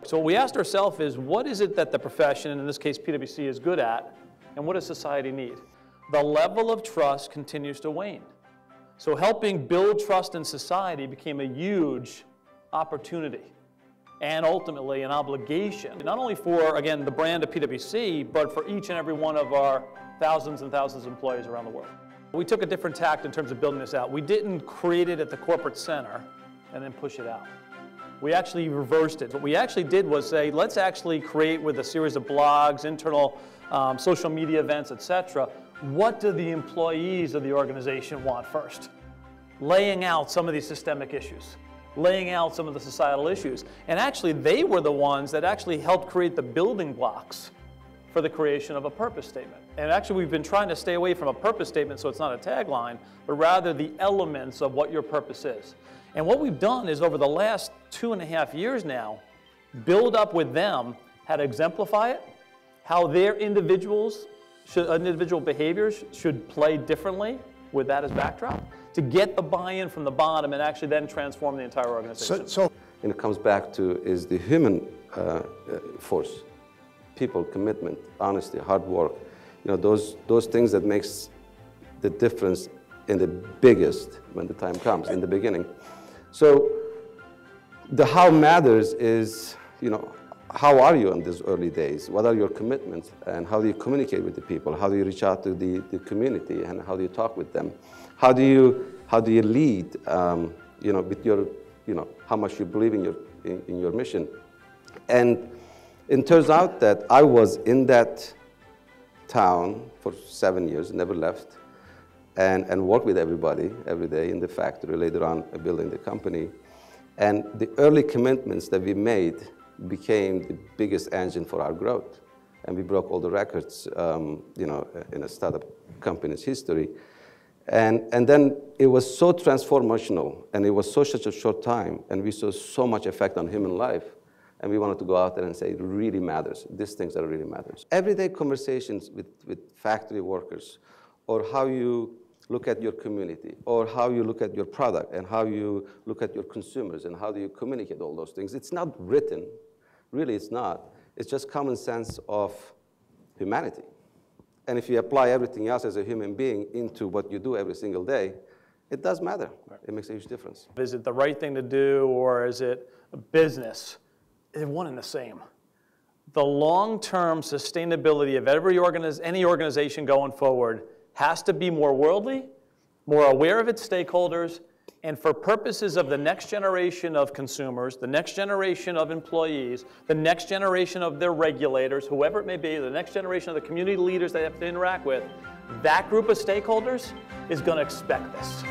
So what we asked ourselves is, what is it that the profession, and in this case PwC, is good at, and what does society need? The level of trust continues to wane. So helping build trust in society became a huge opportunity and ultimately an obligation, not only for, again, the brand of PwC, but for each and every one of our thousands and thousands of employees around the world. We took a different tact in terms of building this out. We didn't create it at the corporate center and then push it out. We actually reversed it. What we actually did was say, let's actually create with a series of blogs, internal social media events, etc. What do the employees of the organization want first? Laying out some of these systemic issues, laying out some of the societal issues. And actually, they were the ones that actually helped create the building blocks for the creation of a purpose statement. And actually, we've been trying to stay away from a purpose statement so it's not a tagline, but rather the elements of what your purpose is. And what we've done is over the last 2.5 years now, build up with them how to exemplify it, how their individual behaviors should play differently with that as backdrop, to get the buy-in from the bottom and actually then transform the entire organization. And it comes back to is the human force, people, commitment, honesty, hard work. You know, those things that makes the difference in the biggest when the time comes, in the beginning. So the how matters is, you know, how are you in these early days? What are your commitments? And how do you communicate with the people? How do you reach out to the community? And how do you talk with them? How do you lead, you know, with your, you know, how much you believe in your mission? And it turns out that I was in that town for 7 years, never left, and worked with everybody every day in the factory, later on building the company. And the early commitments that we made became the biggest engine for our growth. And we broke all the records, you know, in a startup company's history. And then it was so transformational, and it was such a short time, and we saw so much effect on human life. And we wanted to go out there and say, it really matters. These things that really matters. Everyday conversations with factory workers, or how you look at your community, or how you look at your product, and how you look at your consumers, and how do you communicate all those things. It's not written. Really, it's not. It's just common sense of humanity. And if you apply everything else as a human being into what you do every single day, it does matter. Right. It makes a huge difference. Is it the right thing to do, or is it a business? They're one and the same. The long-term sustainability of any organization going forward has to be more worldly, more aware of its stakeholders, and for purposes of the next generation of consumers, the next generation of employees, the next generation of their regulators, whoever it may be, the next generation of the community leaders they have to interact with, that group of stakeholders is going to expect this.